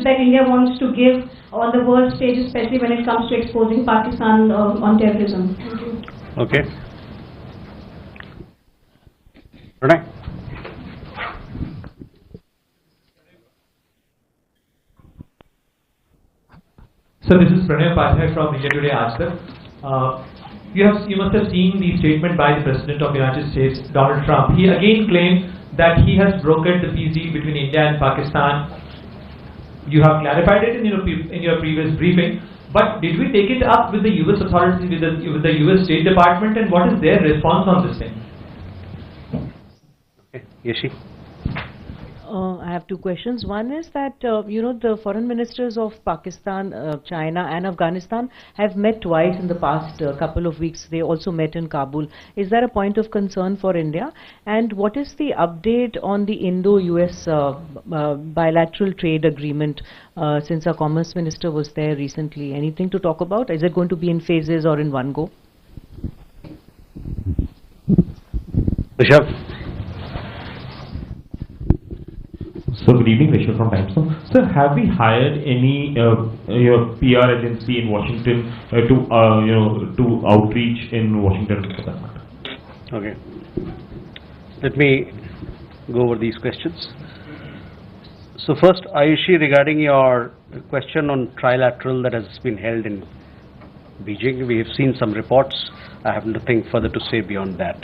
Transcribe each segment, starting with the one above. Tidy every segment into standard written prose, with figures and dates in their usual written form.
that India wants to give on the world stage, especially when it comes to exposing Pakistan on terrorism? Thank you. Okay. Pranay. So this is Pranay Upadhyay from India Today Aajtak. You must have seen the statement by the President of the United States, Donald Trump. He again claimed that he has brokered the peace deal between India and Pakistan. You have clarified it in your previous briefing, but did we take it up with the US authorities, with the US State Department, and what is their response on this thing? Okay. Yeshi. I have two questions. One is that, the foreign ministers of Pakistan, China and Afghanistan have met twice in the past couple of weeks. They also met in Kabul. Is that a point of concern for India? And what is the update on the Indo-US bilateral trade agreement since our Commerce Minister was there recently? Anything to talk about? Is it going to be in phases or in one go? Rishabh. So good evening, Rishabh from Times Now. Sir, have we hired any PR agency in Washington to outreach in Washington for that matter? Okay. Let me go over these questions. So first, Ayushi, regarding your question on Trilateral that has been held in Beijing, we have seen some reports. I have nothing further to say beyond that.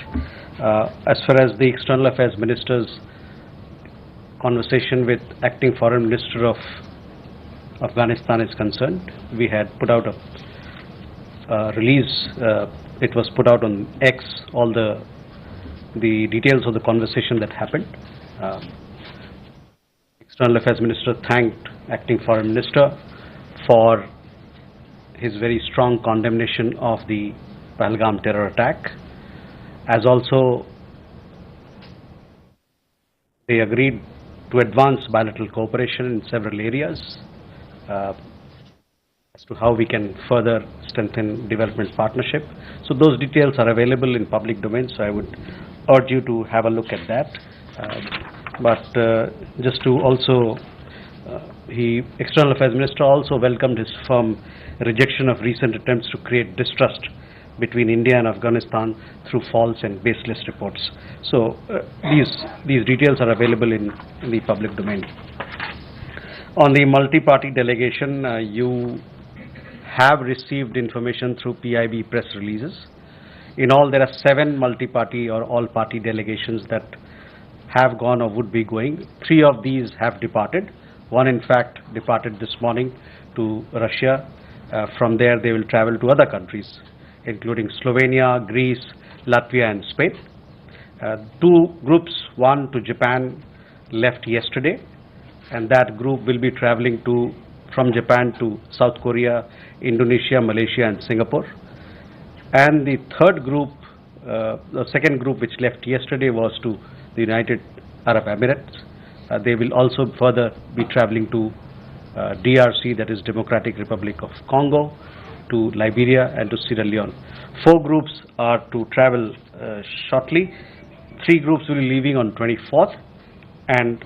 As far as the External Affairs Minister's conversation with Acting Foreign Minister of Afghanistan is concerned, we had put out a release. It was put out on X, all the details of the conversation that happened. External Affairs Minister thanked Acting Foreign Minister for his very strong condemnation of the Pahalgam terror attack, as also they agreed to advance bilateral cooperation in several areas as to how we can further strengthen development partnership. So those details are available in public domain, so I would urge you to have a look at that. Just to also, External Affairs Minister also welcomed his firm rejection of recent attempts to create distrust between India and Afghanistan through false and baseless reports. So these details are available in the public domain. On the multi-party delegation, you have received information through PIB press releases. In all, there are 7 multi-party or all-party delegations that have gone or would be going. 3 of these have departed. One, in fact, departed this morning to Russia. From there, they will travel to other countries, including Slovenia, Greece, Latvia and Spain. 2 groups, one to Japan, left yesterday, and that group will be traveling from Japan to South Korea, Indonesia, Malaysia and Singapore. And the third group, the second group which left yesterday, was to the United Arab Emirates. They will also further be traveling to DRC, that is Democratic Republic of Congo, to Liberia and to Sierra Leone. 4 groups are to travel shortly. 3 groups will be leaving on 24th, and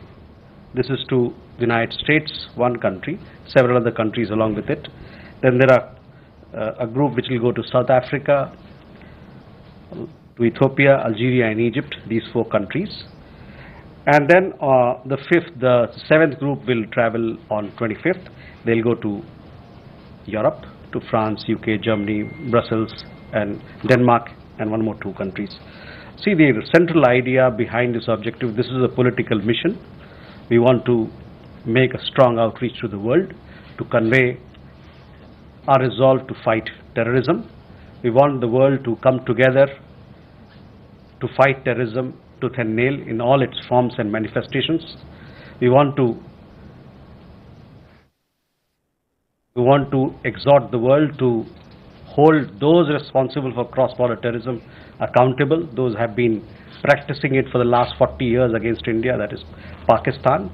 this is to the United States, one country, several other countries along with it. Then there are a group which will go to South Africa, to Ethiopia, Algeria and Egypt, these 4 countries. And then the 7th group will travel on 25th. They'll go to Europe, to France, UK, Germany, Brussels and Denmark and 1 more 2 countries. See, the central idea behind this objective, this is a political mission. We want to make a strong outreach to the world to convey our resolve to fight terrorism. We want the world to come together to fight terrorism tooth and nail in all its forms and manifestations. We want to exhort the world to hold those responsible for cross-border terrorism accountable. Those have been practicing it for the last 40 years against India, that is Pakistan.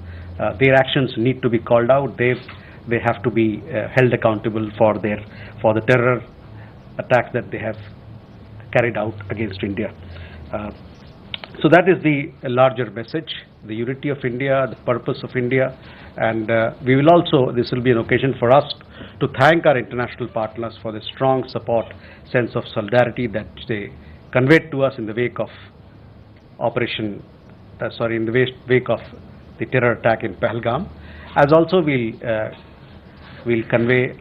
Their actions need to be called out. They have to be held accountable for the terror attacks that they have carried out against India. So that is the larger message, the unity of India, the purpose of India And we will also, this will be an occasion for us to thank our international partners for the strong support, sense of solidarity that they conveyed to us in the wake of in the wake of the terror attack in Pahalgam. As also we'll convey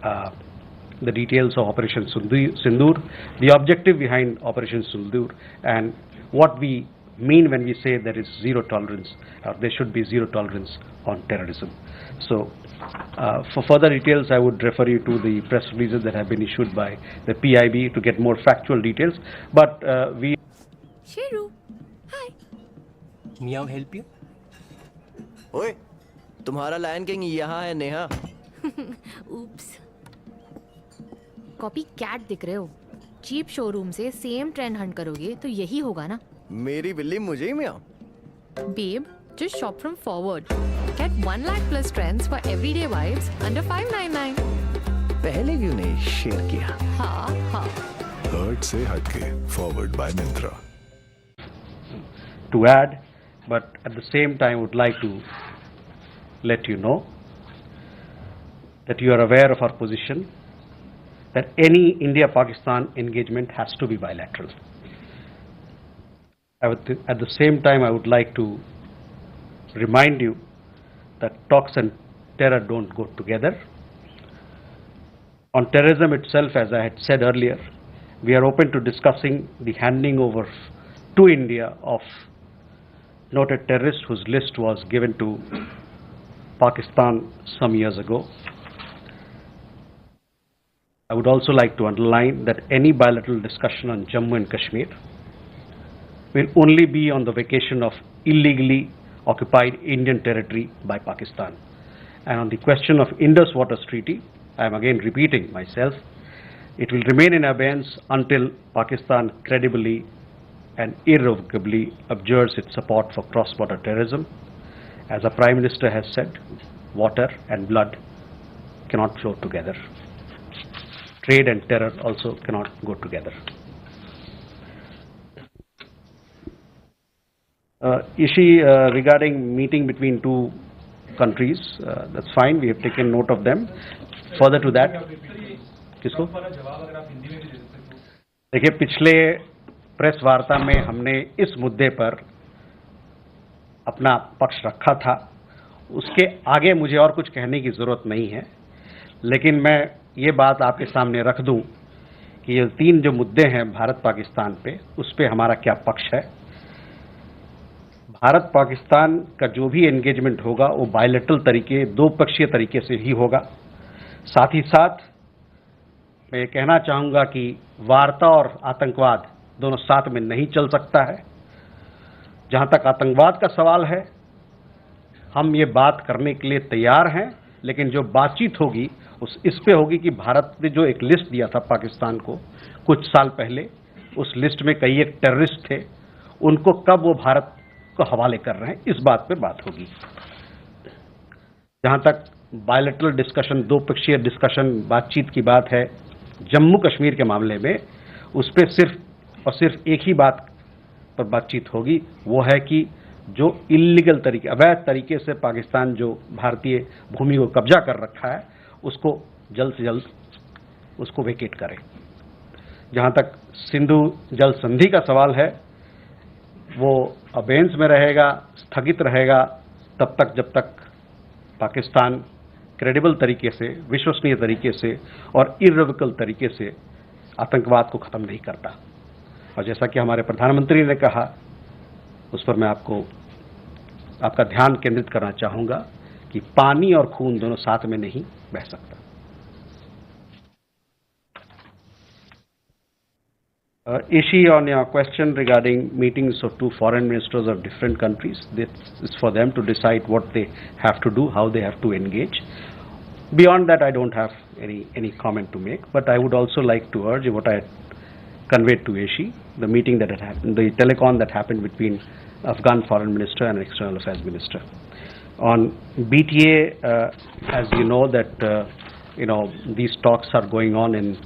the details of Operation Sindoor, the objective behind Operation Sindoor, and what we mean when we say there is zero tolerance, or there should be zero tolerance on terrorism. So, for further details, I would refer you to the press releases that have been issued by the PIB to get more factual details. But we. Sheru, hi. May I help you? ओए, तुम्हारा lion king यहाँ है Neha. Oops. Copy cat दिख रहे हो? Cheap showroom से same trend Hunt करोगे तो यही होगा ना? मेरी बिल्ली मुझे ही मियाँ। Babe, just shop from Forward. Get 1 lakh plus trends for everyday vibes under 599. पहले क्यों नहीं शेयर किया? हाँ हाँ. हर्ट से हटके Forward by Myntra. To add, but at the same time would like to let you know that you are aware of our position that any India-Pakistan engagement has to be bilateral. At the same time, I would like to remind you that talks and terror don't go together. On terrorism itself, as I had said earlier, we are open to discussing the handing over to India of noted terrorists whose list was given to Pakistan some years ago. I would also like to underline that any bilateral discussion on Jammu and Kashmir will only be on the vacation of illegally occupied Indian territory by Pakistan. And on the question of Indus Waters Treaty, I am again repeating myself, it will remain in abeyance until Pakistan credibly and irrevocably abjures its support for cross-border terrorism. As the Prime Minister has said, water and blood cannot flow together. Trade and terror also cannot go together. Regarding meeting between two countries, that's fine, we have taken note of them. Further to that, किसको? देखिए, पिछले press वार्ता में हमने इस मुद्दे पर अपना पक्ष रखा था। उसके आगे मुझे और कुछ कहने की ज़रूरत नहीं है, लेकिन मैं ये बात आपके सामने रख दूं कि ये तीन जो मुद्दे हैं भारत पाकिस्तान पे, उस पे हमारा क्या पक्ष है। भारत पाकिस्तान का जो भी एंगेजमेंट होगा वो बायलैटरल तरीके, दो पक्षीय तरीके से ही होगा। साथ ही साथ मैं ये कहना चाहूँगा कि वार्ता और आतंकवाद दोनों साथ में नहीं चल सकता है। जहाँ तक आतंकवाद का सवाल है, हम ये बात करने के लिए तैयार हैं, लेकिन जो बातचीत होगी इस पे होगी कि भारत ने जो एक लिस्ट दिया था पाकिस्तान को कुछ साल पहले, उस लिस्ट में कई एक टेररिस्ट थे, उनको कब वो भारत को हवाले कर रहे हैं, इस बात पे बात होगी। जहाँ तक बायलैटरल डिस्कशन, दो पक्षीय डिस्कशन, बातचीत की बात है जम्मू कश्मीर के मामले में, उस पर सिर्फ और सिर्फ एक ही बात पर बातचीत होगी, वो है कि जो इल्लीगल तरीके, अवैध तरीके से पाकिस्तान जो भारतीय भूमि को कब्जा कर रखा है, उसको जल्द से जल्द उसको वेकेट करें। जहाँ तक सिंधु जल संधि का सवाल है, वो अबेंस में रहेगा, स्थगित रहेगा तब तक जब तक पाकिस्तान क्रेडिबल तरीके से, विश्वसनीय तरीके से और इर्रिवोकेबल तरीके से आतंकवाद को ख़त्म नहीं करता। और जैसा कि हमारे प्रधानमंत्री ने कहा, उस पर मैं आपका ध्यान केंद्रित करना चाहूँगा कि पानी और खून दोनों साथ में नहीं बह सकता। Ishi, on your question regarding meetings of two foreign ministers of different countries, this is for them to decide what they have to do, how they have to engage. Beyond that, I don't have any comment to make, but I would also like to urge what I had conveyed to Ishi, the meeting that had happened, the telecon that happened between Afghan Foreign Minister and External Affairs Minister. On BTA, as you know that these talks are going on in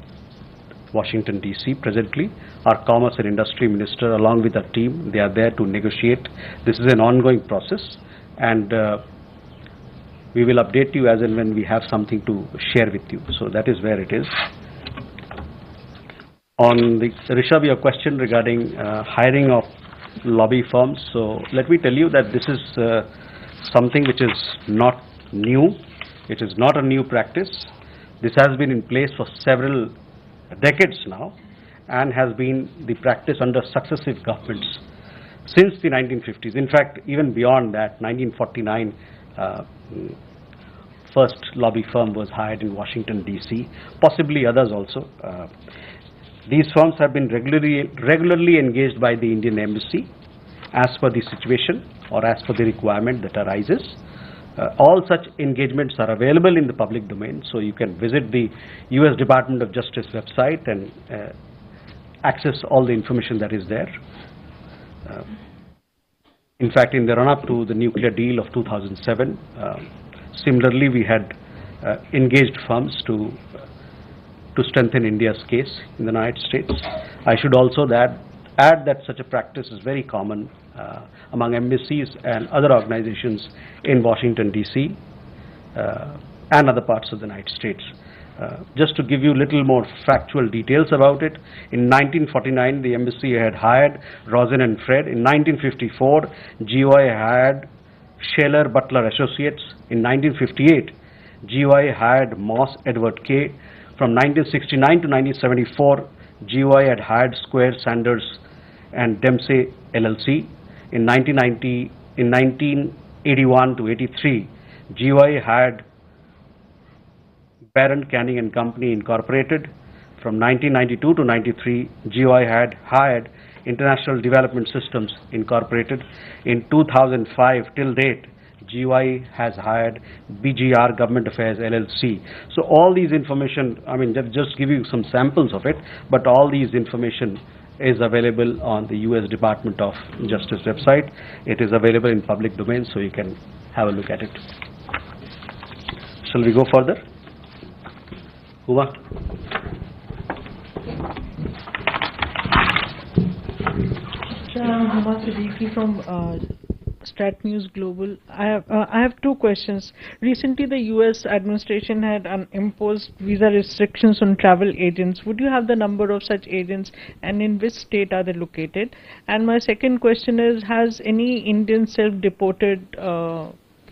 Washington DC presently. Our Commerce and Industry Minister, along with our team, they are there to negotiate. This is an ongoing process, and we will update you as and when we have something to share with you. So that is where it is. On the Rishabh, your question regarding hiring of lobby firms. So let me tell you that this is something which is not new. It is not a new practice. This has been in place for several decades now and has been the practice under successive governments since the 1950s. In fact, even beyond that, 1949, first lobby firm was hired in Washington, D.C., possibly others also. These firms have been regularly engaged by the Indian Embassy as per the situation or as per the requirement that arises. All such engagements are available in the public domain, so you can visit the US Department of Justice website and access all the information that is there. In fact, in the run-up to the nuclear deal of 2007, similarly we had engaged firms to strengthen India's case in the United States. I should also add that such a practice is very common among embassies and other organizations in Washington, D.C. And other parts of the United States. Just to give you a little more factual details about it, in 1949 the embassy had hired Rosen and Fred. In 1954, GOI hired Shaler Butler Associates. In 1958, GOI hired Moss Edward K. From 1969 to 1974, GOI had hired Square Sanders and Dempsey LLC. In 1981 to 83, GOI hired Barron Canning and Company Incorporated. From 1992 to 93, GOI had hired International Development Systems Incorporated. In 2005 till date, GOI has hired BGR Government Affairs LLC. So all these information, I mean, just give you some samples of it, but all these information is available on the US Department of Justice website. It is available in public domain, so you can have a look at it. Shall we go further? Huma? Huma Siddiqui from Strat News Global. I have two questions. Recently, the U.S. administration had imposed visa restrictions on travel agents. Would you have the number of such agents, and in which state are they located? And my second question is: has any Indian self-deported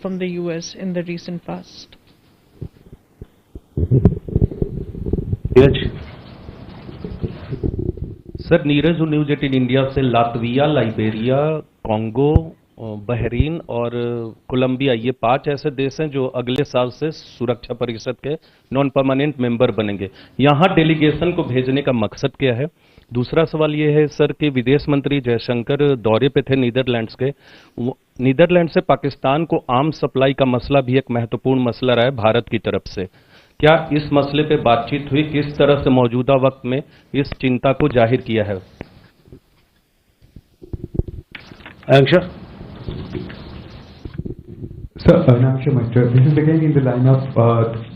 from the U.S. in the recent past? Sir Neeraj news 18 India से Latvia, Liberia, Congo, Bahrain और Colombia, ये 5 ऐसे देश हैं जो अगले साल से सुरक्षा परिषद के नॉन परमानेंट मेंबर बनेंगे। यहाँ डेलीगेशन को भेजने का मकसद क्या है? दूसरा सवाल ये है सर कि विदेश मंत्री जयशंकर दौरे पे थे नीदरलैंड्स के। नीदरलैंड से पाकिस्तान को आर्म्स सप्लाई का मसला भी एक महत्वपूर्ण मसला रहा है भारत की तरफ से। क्या इस मसले पे बातचीत हुई? किस तरह से मौजूदा वक्त में इस चिंता को जाहिर किया है? Sir, this is again in the line of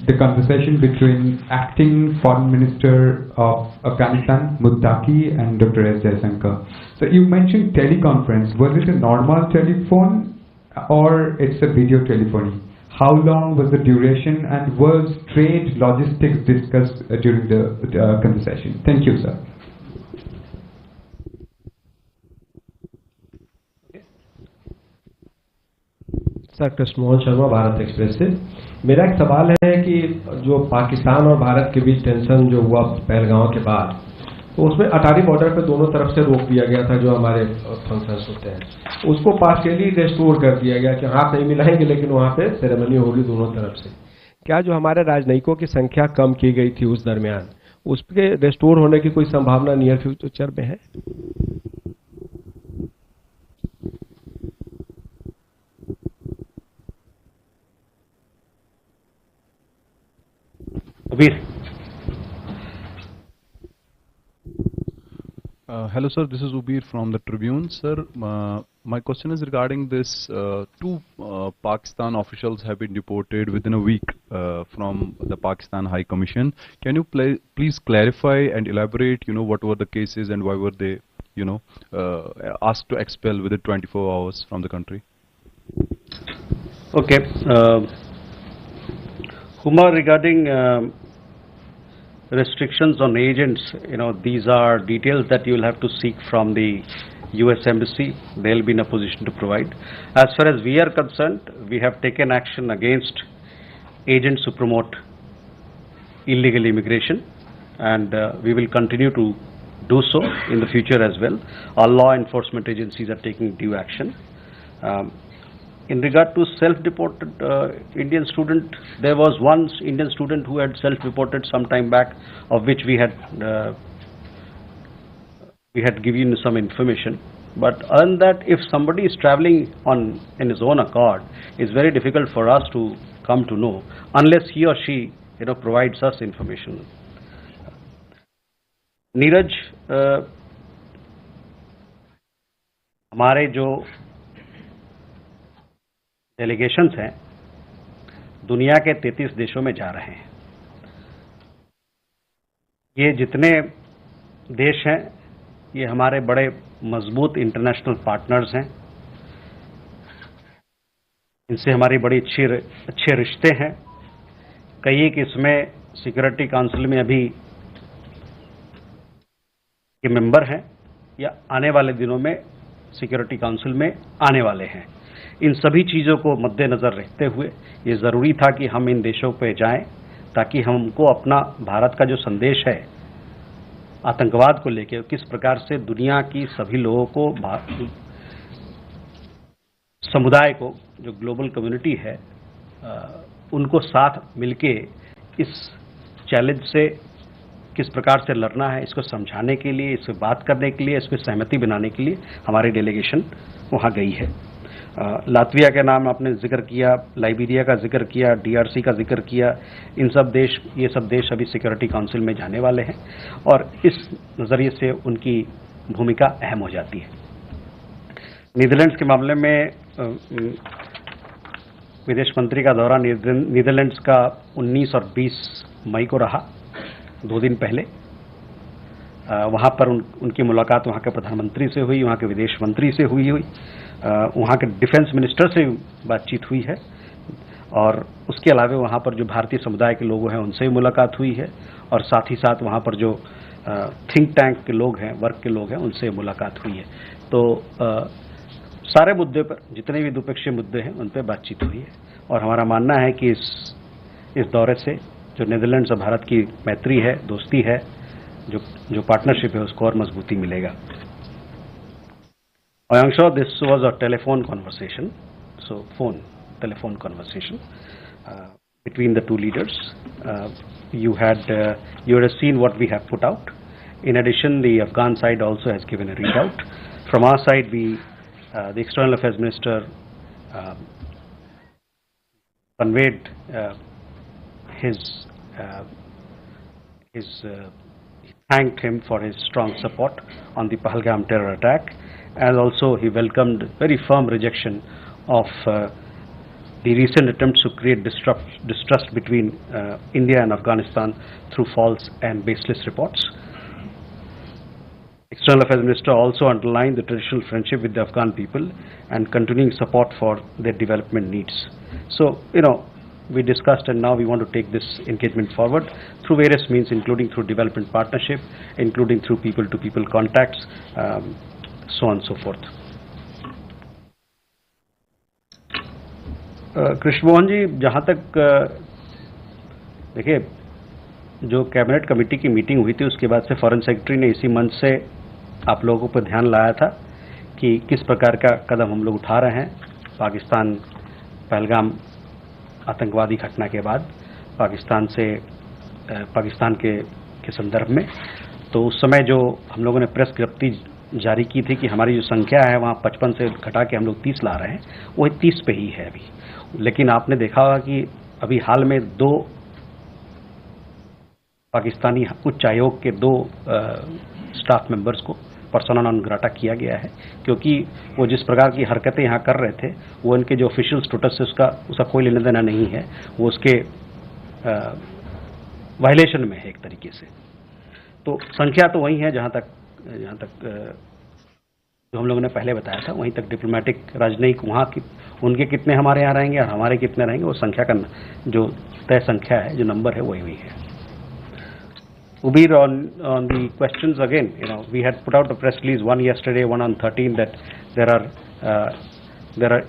the conversation between acting Foreign Minister of Afghanistan, Muttaqi, and Dr. S. Jaishankar. So you mentioned teleconference. Was it a normal telephone or it's a video telephony? How long was the duration, and was trade logistics discussed during the conversation? Thank you, sir. Sir Krishnamohan Sharma, Bharat express से। मेरा एक सवाल है कि जो पाकिस्तान और भारत के बीच tension जो हुआ पहलगांव के बाद, तो उसमें अटारी बॉर्डर पर दोनों तरफ से रोक दिया गया था, जो हमारे फंक्शंस होते हैं, उसको पार्शियली रेस्टोर कर दिया गया कि हाथ नहीं मिलाएंगे लेकिन वहाँ पे सेरेमनी होगी दोनों तरफ से। क्या जो हमारे राजनयिकों की संख्या कम की गई थी उस दरमियान, उसके रेस्टोर होने की कोई संभावना नियर फ्यूचर में है? Hello sir, this is Ubir from the Tribune. Sir, my question is regarding this. Two Pakistan officials have been deported within a week from the Pakistan High Commission. Can you please clarify and elaborate, what were the cases and why were they, asked to expel within 24 hours from the country? Okay. Kumar, regarding restrictions on agents, these are details that you will have to seek from the US Embassy. They will be in a position to provide. As far as we are concerned, we have taken action against agents who promote illegal immigration, and we will continue to do so in the future as well. All law enforcement agencies are taking due action. In regard to self-deported Indian student, there was one Indian student who had self-reported some time back, of which we had given some information. But other than that, if somebody is traveling in his own accord, it's very difficult for us to come to know unless he or she provides us information. Neeraj, हमारे जो delegations हैं दुनिया के 33 देशों में जा रहे हैं। ये जितने देश हैं ये हमारे बड़े मजबूत इंटरनेशनल पार्टनर्स हैं। इनसे हमारी बड़ी अच्छे रिश्ते हैं। कई एक इसमें सिक्योरिटी काउंसिल में अभी के मेंबर हैं या आने वाले दिनों में सिक्योरिटी काउंसिल में आने वाले हैं। इन सभी चीज़ों को मद्देनज़र रखते हुए ये ज़रूरी था कि हम इन देशों पे जाएं ताकि हमको अपना भारत का जो संदेश है आतंकवाद को लेकर, किस प्रकार से दुनिया की सभी लोगों को, समुदाय को, जो ग्लोबल कम्युनिटी है, उनको साथ मिलके इस चैलेंज से किस प्रकार से लड़ना है, इसको समझाने के लिए, इससे बात करने के लिए, इस पर सहमति बनाने के लिए हमारी डेलीगेशन वहाँ गई है। लातविया के नाम आपने जिक्र किया, लाइबेरिया का जिक्र किया, DRC का जिक्र किया। ये सब देश अभी सिक्योरिटी काउंसिल में जाने वाले हैं और इस नज़रिए से उनकी भूमिका अहम हो जाती है। नीदरलैंड्स के मामले में विदेश मंत्री का दौरा नीदरलैंड्स का 19 और 20 मई को रहा, 2 दिन पहले। वहाँ पर उनकी मुलाकात वहाँ के प्रधानमंत्री से हुई, वहाँ के विदेश मंत्री से हुई, वहाँ के डिफेंस मिनिस्टर से बातचीत हुई है और उसके अलावा वहाँ पर जो भारतीय समुदाय के लोग हैं उनसे भी मुलाकात हुई है और साथ ही साथ वहाँ पर जो थिंक टैंक के लोग हैं, वर्क के लोग हैं, उनसे मुलाकात हुई है। तो सारे मुद्दे पर, जितने भी द्विपक्षीय मुद्दे हैं, उन पर बातचीत हुई है और हमारा मानना है कि इस दौरे से जो नीदरलैंड्स और भारत की मैत्री है, दोस्ती है, जो पार्टनरशिप है, उसको और मजबूती मिलेगा। I am sure this was a telephone conversation, telephone conversation between the two leaders. You had seen what we have put out. In addition, the Afghan side also has given a readout. From our side, the External Affairs Minister conveyed he thanked him for his strong support on the Pahalgam terror attack, and also he welcomed very firm rejection of the recent attempts to create distrust between India and Afghanistan through false and baseless reports. External Affairs Minister also underlined the traditional friendship with the Afghan people and continuing support for their development needs. So, we discussed, and now we want to take this engagement forward through various means, including through development partnership, including through people-to-people contacts, so on and so forth. Krishna Mohan ji, जहाँ तक देखिए, जो cabinet committee की meeting हुई थी उसके बाद से फॉरेन सेक्रेटरी ने इसी मंच से आप लोगों पर ध्यान लाया था कि किस प्रकार का कदम हम लोग उठा रहे हैं पाकिस्तान पहलगाम आतंकवादी घटना के बाद पाकिस्तान के संदर्भ में। तो उस समय जो हम लोगों ने प्रेस विज्ञप्ति जारी की थी कि हमारी जो संख्या है वहाँ 55 से घटा के हम लोग 30 ला रहे हैं, वो 30 पे ही है अभी। लेकिन आपने देखा होगा कि अभी हाल में 2 पाकिस्तानी उच्च आयोग के 2 स्टाफ मेंबर्स को पर्सोना नॉन ग्राटा किया गया है, क्योंकि वो जिस प्रकार की हरकतें यहाँ कर रहे थे वो इनके जो ऑफिशियल स्टेटस से उसका कोई लेना देना नहीं है, वो उसके वायलेशन में है एक तरीके से। तो संख्या तो वही है जहाँ तक जो हम लोगों ने पहले बताया था, वहीं तक डिप्लोमेटिक राजनयिक वहाँ की उनके कितने हमारे यहाँ रहेंगे और हमारे कितने रहेंगे, वो संख्या का जो तय संख्या है, जो नंबर है वही है. Ubir, on the questions again, we had put out a press release, one yesterday, one on 13, that there are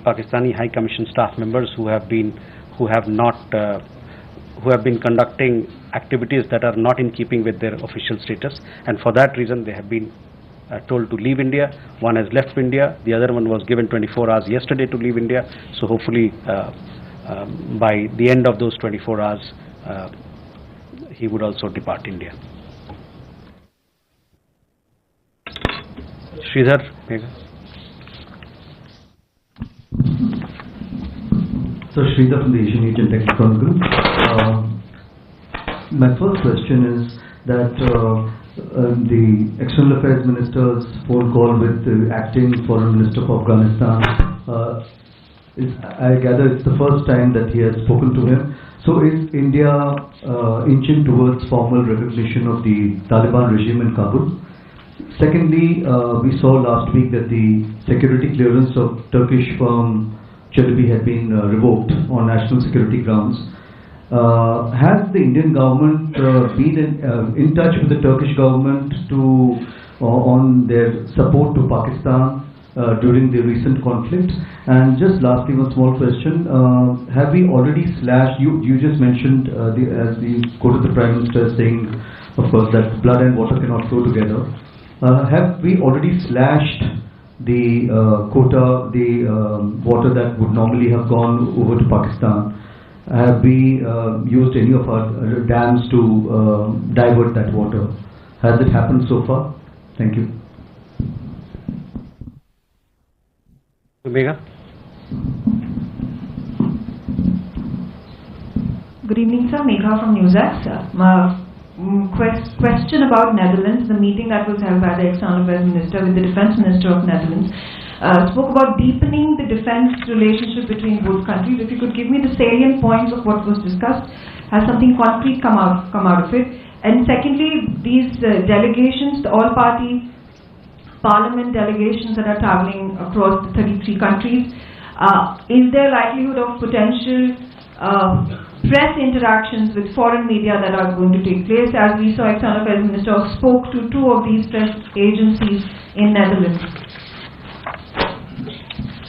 Pakistani High Commission staff members who have been conducting activities that are not in keeping with their official status, and for that reason they have been told to leave India. One has left India, the other one was given 24 hours yesterday to leave India, so hopefully by the end of those 24 hours he would also depart India. Sridhar, Megha. So Sridhar from the Asian Age and Tech Chronicle. My first question is that the External Affairs Minister's phone call with the acting Foreign Minister of Afghanistan, I gather it's the first time that he has spoken to him. So is India inching towards formal recognition of the Taliban regime in Kabul? Secondly, we saw last week that the security clearance of Turkish firm Çelebi had been revoked on national security grounds. Has the Indian government been in touch with the Turkish government on their support to Pakistan during the recent conflict? And just lastly, one small question: have we already slashed? You just mentioned as we quoted the Prime Minister saying, of course, that blood and water cannot flow together. Have we already slashed the quota, the water that would normally have gone over to Pakistan? Have we used any of our dams to divert that water? Has it happened so far? Thank you. Megha. Good evening, sir. Megha from NewsX. Question about Netherlands. The meeting that was held by the External Affairs Minister with the Defence Minister of Netherlands spoke about deepening the defence relationship between both countries. If you could give me the salient points of what was discussed, has something concrete come out of it? And secondly, these delegations, the all-party parliament delegations that are travelling across the 33 countries, is there likelihood of potential press interactions with foreign media that are going to take place? As we saw, External Affairs Minister spoke to 2 of these press agencies in Netherlands.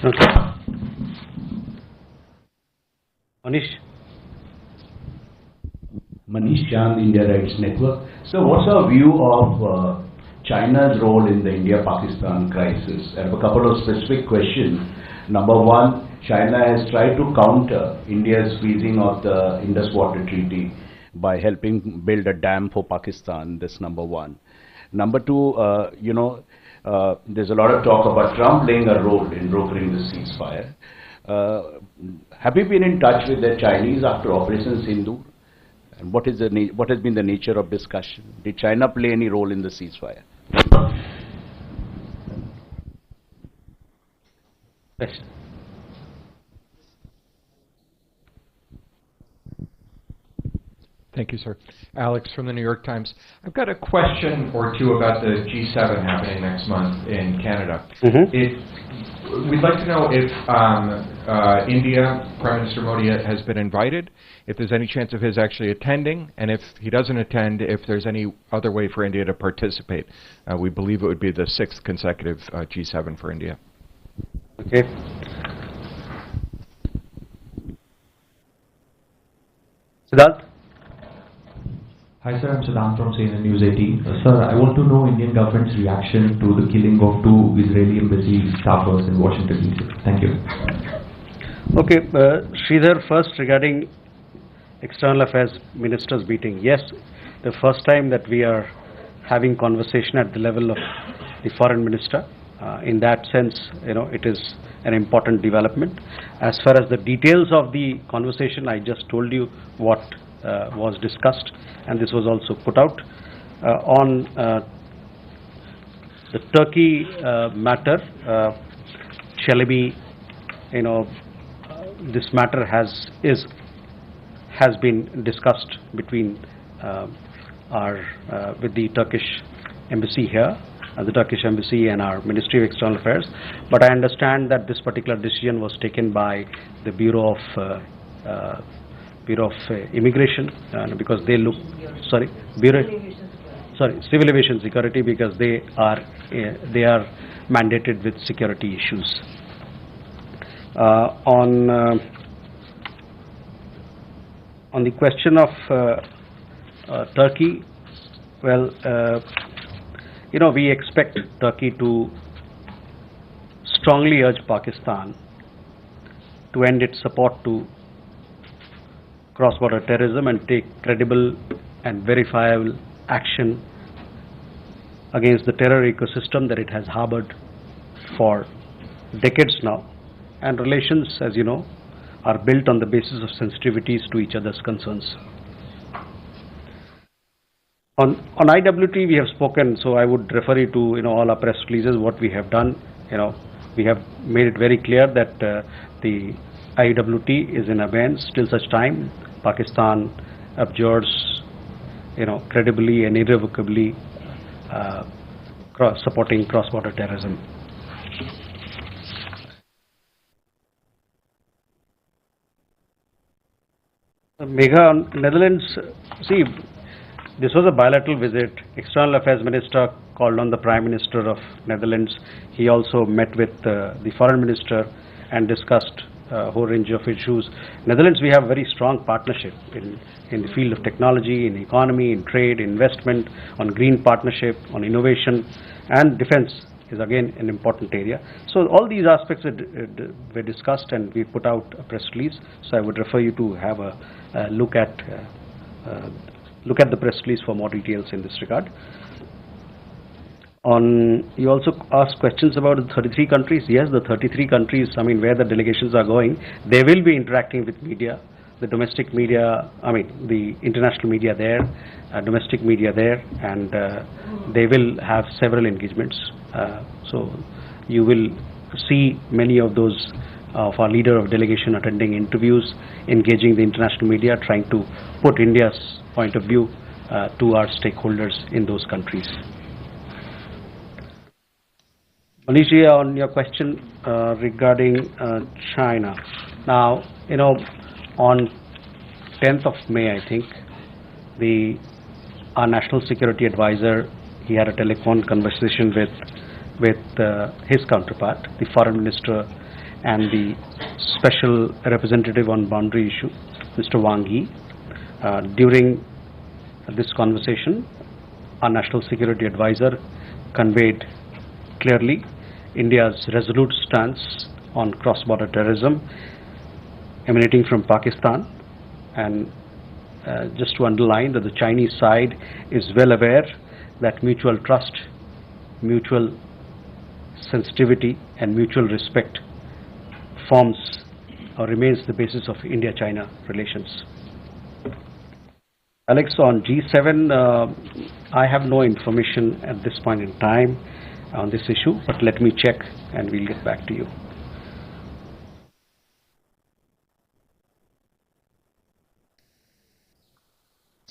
Okay. Manish. Manish Chand, India Rights Network. So what's our view of China's role in the India-Pakistan crisis? I have a couple of specific questions. Number one, China has tried to counter India's freezing of the Indus Water Treaty by helping build a dam for Pakistan. That's number one. Number two, there's a lot of talk about Trump playing a role in brokering the ceasefire. Have you been in touch with the Chinese after Operation Sindoor? And what has been the nature of discussion? Did China play any role in the ceasefire? Yes. Thank you, sir. Alex from the New York Times. I've got a question or two about the G7 happening next month in Canada. We'd like to know if India, Prime Minister Modi has been invited, if there's any chance of his actually attending, and if he doesn't attend, if there's any other way for India to participate. We believe it would be the 6th consecutive G7 for India. Okay. Siddharth? Hi sir, I'm Siddharth from CNN News 18. Sir, I want to know Indian government's reaction to the killing of 2 Israeli embassy staffers in Washington DC. Thank you. Okay, Sridhar, first regarding External Affairs Ministers meeting. Yes, the first time that we are having conversation at the level of the Foreign Minister. In that sense, it is an important development. As far as the details of the conversation, I just told you what was discussed, and this was also put out. On the Turkey matter, Çelebi, this matter has been discussed between with the Turkish embassy here, the Turkish embassy and our Ministry of External Affairs. But I understand that this particular decision was taken by the Bureau of Bureau of Immigration, because they look, sorry, Bureau, sorry, Civil Aviation Security, because they are mandated with security issues. On the question of Turkey, well, we expect Turkey to strongly urge Pakistan to end its support to cross-border terrorism and take credible and verifiable action against the terror ecosystem that it has harbored for decades now. And relations, as you know, are built on the basis of sensitivities to each other's concerns. On IWT we have spoken, so I would refer you to all our press releases, what we have done. We have made it very clear that the IWT is in abeyance till such time Pakistan abjures, credibly and irrevocably supporting cross-border terrorism. Megha, Netherlands, see, this was a bilateral visit. External Affairs Minister called on the Prime Minister of Netherlands. He also met with the Foreign Minister and discussed a whole range of issues. Netherlands, we have a very strong partnership in the field of technology, in economy, in trade, investment, on green partnership, on innovation, and defense is again an important area. So all these aspects were discussed and we put out a press release. So I would refer you to have a look at the press release for more details in this regard. You also asked questions about the 33 countries. Yes, the 33 countries, where the delegations are going, they will be interacting with media, the domestic media, the international media there, domestic media there, and they will have several engagements. So you will see many of those of our leader of delegation attending interviews, engaging the international media, trying to put India's point of view to our stakeholders in those countries. Malaysia, on your question regarding China. Now, on 10th of May, I think, our National Security Advisor, he had a telephone conversation with his counterpart, the Foreign Minister and the Special Representative on Boundary Issue, Mr. Wang Yi. During this conversation, our National Security Advisor conveyed clearly India's resolute stance on cross-border terrorism emanating from Pakistan, and just to underline that the Chinese side is well aware that mutual trust, mutual sensitivity and mutual respect forms or remains the basis of India-China relations. Alex, on G7, I have no information at this point in time on this issue, but let me check and we'll get back to you.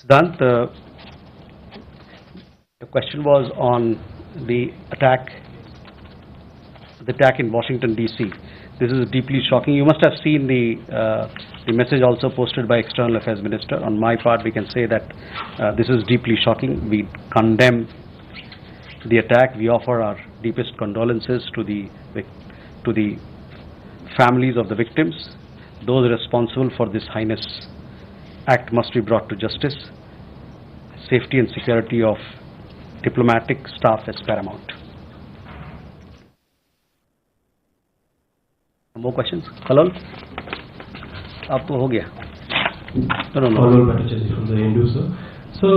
Siddhant, the question was on the attack in Washington DC. This is deeply shocking. You must have seen the message also posted by External Affairs Minister. On my part, we can say that this is deeply shocking. We condemn the attack. We offer our deepest condolences to the families of the victims. Those responsible for this heinous act must be brought to justice. Safety and security of diplomatic staff is paramount. More questions? Hello? Aap to ho gaya. No. From the Hindu, sir. So,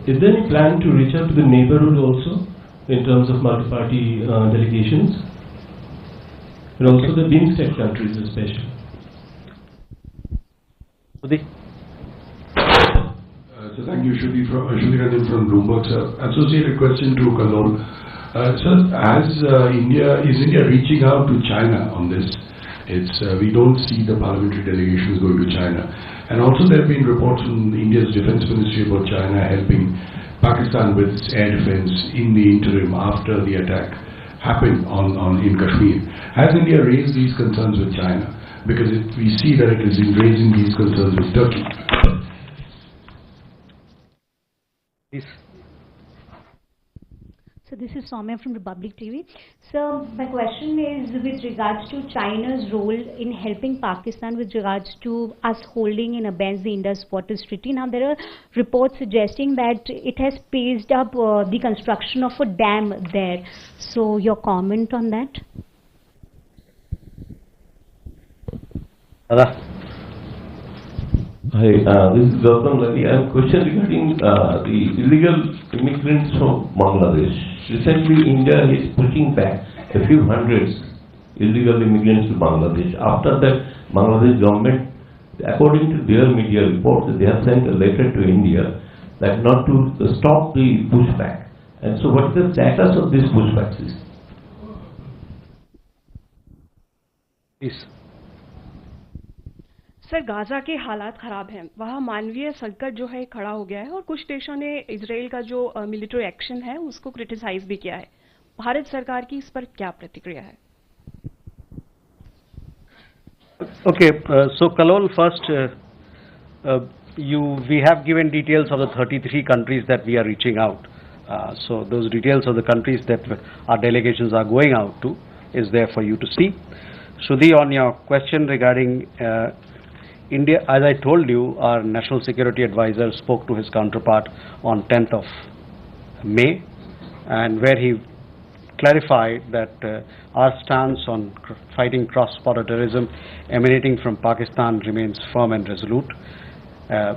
is there any plan to reach out to the neighborhood also in terms of multi-party delegations? And also the BIMSTEC countries especially? So thank you, Shruti Ranjan from Bloomberg, sir. Associated question to Kallol. Sir, is India reaching out to China on this? We don't see the parliamentary delegations going to China. And also there have been reports from India's defense ministry about China helping Pakistan with air defense in the interim after the attack happened in Kashmir. Has India raised these concerns with China? because we see that it is raising these concerns with Turkey. Please. So this is Soumya from Republic TV. So my question is with regards to China's role in helping Pakistan with regards to us holding in abeyance the Indus Waters Treaty. Now there are reports suggesting that it has paced up the construction of a dam there. So your comment on that? Hi, this is Gautam Lali. I have a question regarding the illegal immigrants from Bangladesh. Recently, India is pushing back a few hundreds illegal immigrants to Bangladesh. After that, Bangladesh government, according to their media reports, they have sent a letter to India that not to stop the pushback. And so, what is the status of this pushback system? Please. Sir Gaza के हालात खराब हैं, वहाँ मानवीय संकट जो है खड़ा हो गया है और कुछ देशों ने इजराइल का जो मिलिट्री एक्शन है उसको क्रिटिसाइज भी किया है। भारत सरकार की इस पर क्या प्रतिक्रिया है? Okay, so Kalol, first we have given details of the 33 countries that we are reaching out. So those details of the countries that our delegations are going out to is there for you to see. Shruti, on your question regarding India, as I told you, our National Security Advisor spoke to his counterpart on 10th of May, and where he clarified that our stance on fighting cross-border terrorism emanating from Pakistan remains firm and resolute.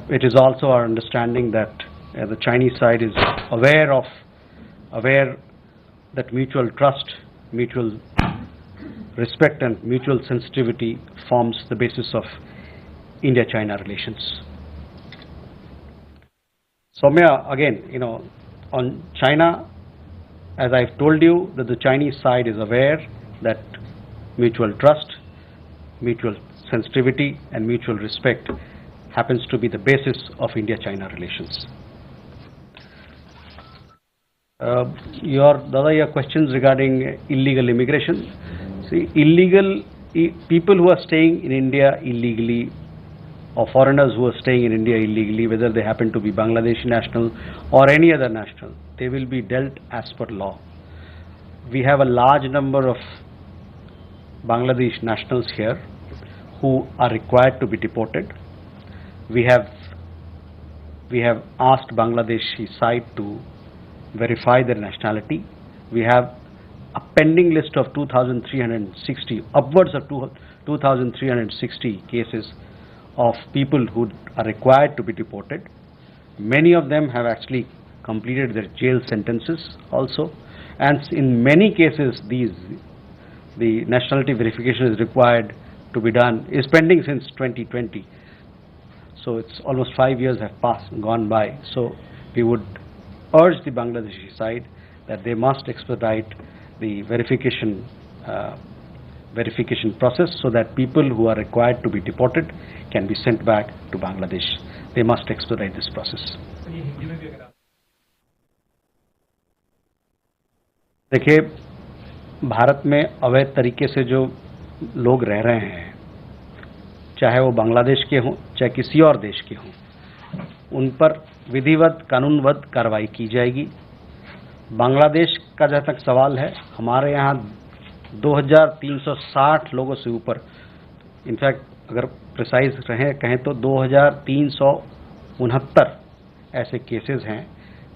It is also our understanding that the Chinese side is aware that mutual trust, mutual respect and mutual sensitivity forms the basis of India-China relations. Soumya, again, on China, as I've told you, that the Chinese side is aware that mutual trust, mutual sensitivity and mutual respect happens to be the basis of India-China relations. Your questions regarding illegal immigration. See, people who are staying in India illegally, or foreigners who are staying in India illegally, whether they happen to be Bangladeshi national or any other national, they will be dealt as per law. We have a large number of Bangladesh nationals here who are required to be deported. We have asked Bangladeshi side to verify their nationality. We have a pending list of 2,360, upwards of 2,360 cases of people who are required to be deported. Many of them have actually completed their jail sentences also, and in many cases the nationality verification is required to be done, is pending since 2020. So it's almost 5 years have gone by. So we would urge the Bangladeshi side that they must expedite the verification process so that people who are required to be deported can be sent back to Bangladesh. They must expedite this process. देखिए, भारत में अवैध तरीके से जो लोग रह रहे हैं, चाहे वो बांग्लादेश के हों, चाहे किसी और देश के हों, उन पर विधिवत कानूनबद्ध कार्रवाई की जाएगी। बांग्लादेश का जहाँ तक सवाल है, हमारे यहाँ 2360 लोगों से ऊपर, इनफैक्ट अगर प्रिसाइज कहें तो 2369 ऐसे केसेस हैं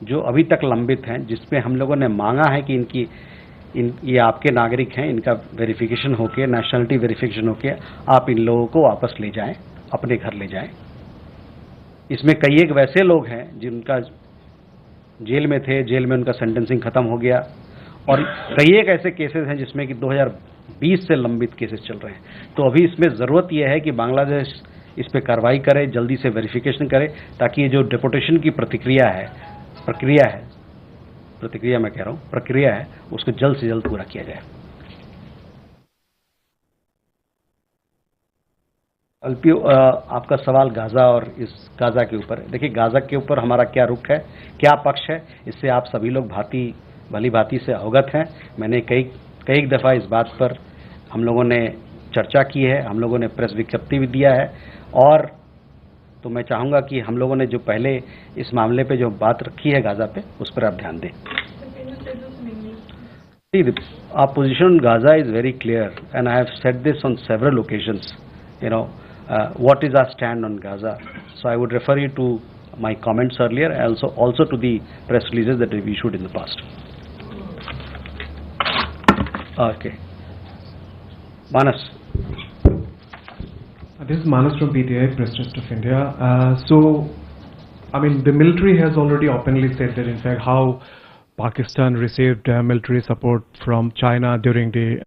जो अभी तक लंबित हैं, जिसमें हम लोगों ने मांगा है कि ये आपके नागरिक हैं, इनका वेरिफिकेशन होके, नेशनलिटी वेरिफिकेशन होके आप इन लोगों को वापस ले जाएं, अपने घर ले जाएं। इसमें कई एक वैसे लोग हैं जिनका जेल में थे, जेल में उनका सेंटेंसिंग खत्म हो गया, और कई एक ऐसे केसेस हैं जिसमें कि 2020 से लंबित केसेस चल रहे हैं। तो अभी इसमें ज़रूरत यह है कि बांग्लादेश इस पर कार्रवाई करे, जल्दी से वेरिफिकेशन करे, ताकि ये जो डिपोर्टेशन की प्रक्रिया है उसको जल्द से जल्द पूरा किया जाए। अल्पियो, आपका सवाल गाजा और इस गाजा के ऊपर है। देखिए, गाजा के ऊपर हमारा क्या रुख है, क्या पक्ष है, इससे आप सभी लोग भली भांति से अवगत हैं। मैंने कई दफ़ा इस बात पर हम लोगों ने चर्चा की है, हम लोगों ने प्रेस विज्ञप्ति भी दिया है, और तो मैं चाहूँगा कि हम लोगों ने जो पहले इस मामले पे जो बात रखी है गाज़ा पे, उस पर आप ध्यान दें। Our position on Gaza is very clear, and I have said this on several occasions. What is our stand on Gaza? So I would refer you to my comments earlier, also to the press releases that we issued in the past. Okay, Manas. This is Manas from PTI, Press Trust of India. The military has already openly said that, in fact, how Pakistan received military support from China during the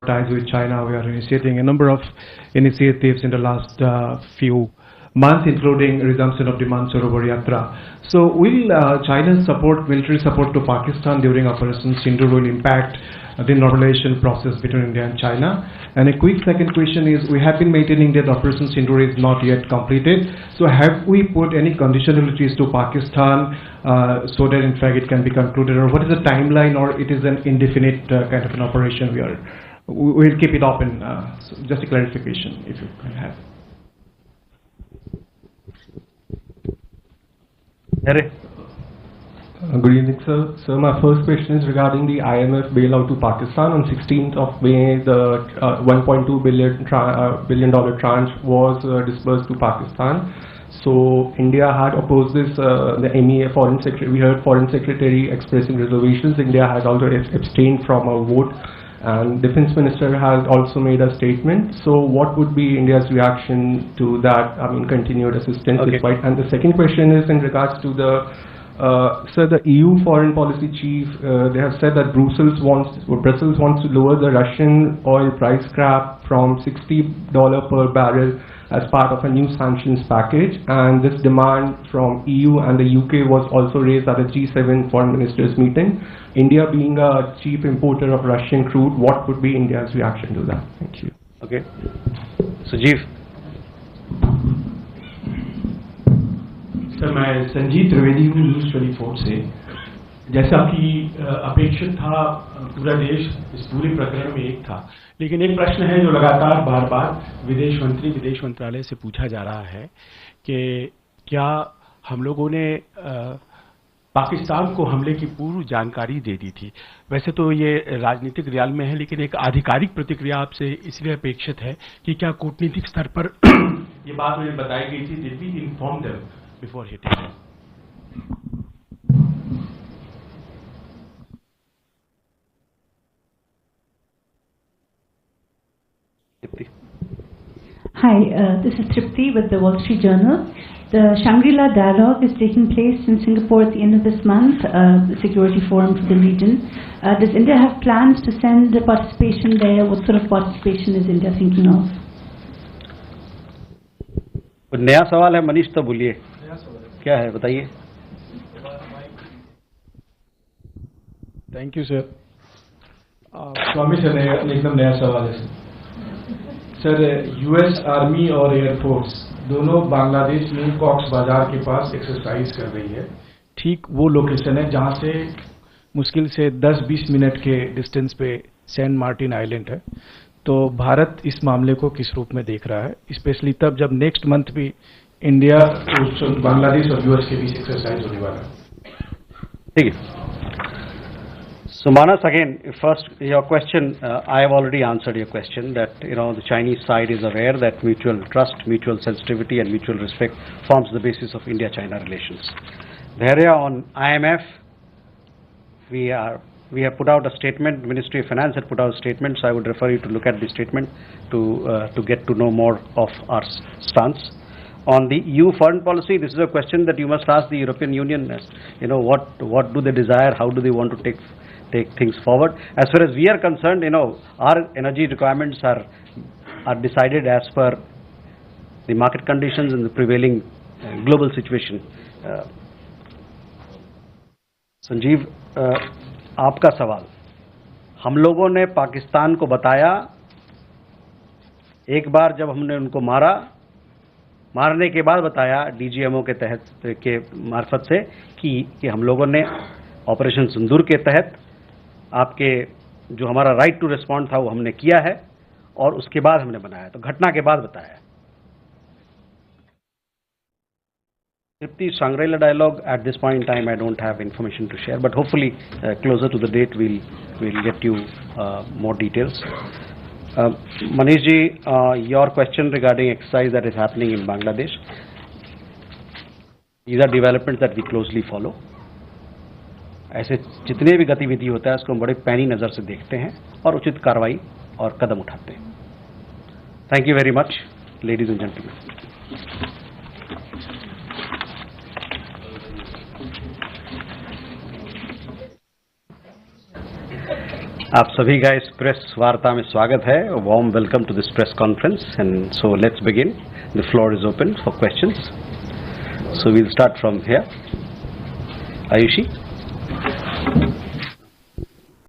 ties with China. We are initiating a number of initiatives in the last few months, including resumption of the Mansarovar Yatra. So will China's military support to Pakistan during Operation Sindoor will impact the normalization process between India and China? And a quick second question is, we have been maintaining that Operation Sindoor is not yet completed. So have we put any conditionalities to Pakistan so that in fact it can be concluded, or what is the timeline, or it is an indefinite kind of an operation we'll keep it open? So just a clarification if you can have. Good evening, sir. So my first question is regarding the IMF bailout to Pakistan. On 16th of May, the $1.2 billion tranche was disbursed to Pakistan. So India had opposed this. The MEA Foreign Secretary, we heard Foreign Secretary expressing reservations. India had also abstained from a vote, and Defense Minister has also made a statement. So what would be India's reaction to that? Continued assistance. Okay. And the second question is in regards to the the EU foreign policy chief, they have said that Brussels wants to lower the Russian oil price cap from $60 per barrel as part of a new sanctions package, and this demand from EU and the UK was also raised at the G7 foreign ministers meeting. India being a chief importer of Russian crude, what would be India's reaction to that? Thank you. Okay. Sanjeev. Sir, मैं संजीव त्रिवेदी हूँ news 24 से। जैसा कि अपेक्षित था, पूरा देश इस पूरे प्रकरण में एक था, लेकिन एक प्रश्न है जो लगातार बार-बार विदेश मंत्रालय से पूछा जा रहा है कि क्या हम लोगों ने पाकिस्तान को हमले की पूर्व जानकारी दे दी थी। वैसे तो ये राजनीतिक रियाल में है, लेकिन एक आधिकारिक प्रतिक्रिया आपसे इसलिए अपेक्षित है कि क्या कूटनीतिक स्तर पर ये बात उन्हें बताई गई थी, did we inform them before hitting them? Hi, this is Tripti with the Wall Street Journal. The ShangriLa Dialogue is taking place in Singapore at the end of this month, the Security Forum for the region. Does India have plans to send the participation there? What sort of participation is India thinking of? नया सवाल है, मनीष तो बोलिए, क्या है बताइए। Thank you sir. Swami sir, एकदम नया सवाल है सर। यूएस आर्मी और एयरफोर्स दोनों बांग्लादेश में कॉक्स बाजार के पास एक्सरसाइज कर रही है। ठीक वो लोकेशन है जहां से मुश्किल से 10-20 मिनट के डिस्टेंस पे सेंट मार्टिन आइलैंड है। तो भारत इस मामले को किस रूप में देख रहा है, स्पेशली तब जब नेक्स्ट मंथ भी इंडिया, बांग्लादेश और यूएस के बीच एक्सरसाइज होने वाला है। ठीक है। So Manas, again, first your question, I have already answered your question that the Chinese side is aware that mutual trust, mutual sensitivity and mutual respect forms the basis of India-China relations. There on IMF, we have put out a statement. The Ministry of Finance had put out a statement, so I would refer you to look at the statement to get to know more of our stance. On the EU foreign policy, this is a question that you must ask the European Union. What do they desire? How do they want to take things forward? As far as we are concerned, our energy requirements are decided as per the market conditions and the prevailing global situation. Sanjeev, आपका सवाल, हम लोगों ने पाकिस्तान को बताया एक बार जब हमने उनको मारने के बाद बताया डीजीएमओ के तहत के मार्फत से कि हम लोगों ने ऑपरेशन सिंदूर के तहत आपके जो हमारा राइट टू रिस्पॉन्ड था वो हमने किया है और उसके बाद हमने बनाया, तो घटना के बाद बताया है। Tripti, ShangriLa Dialogue, at this point in time I don't have information to share, but hopefully closer to the date we'll get you more details. Manish ji, your question regarding exercise that is happening in Bangladesh, these are developments that we closely follow. ऐसे जितने भी गतिविधि होता है उसको हम बड़े पैनी नज़र से देखते हैं और उचित कार्रवाई और कदम उठाते हैं। Thank you very much, ladies and gentlemen. आप सभी का इस प्रेस वार्ता में स्वागत है। Warm welcome to this press conference and so let's begin. The floor is open for questions. So we'll start from here. Ayushi.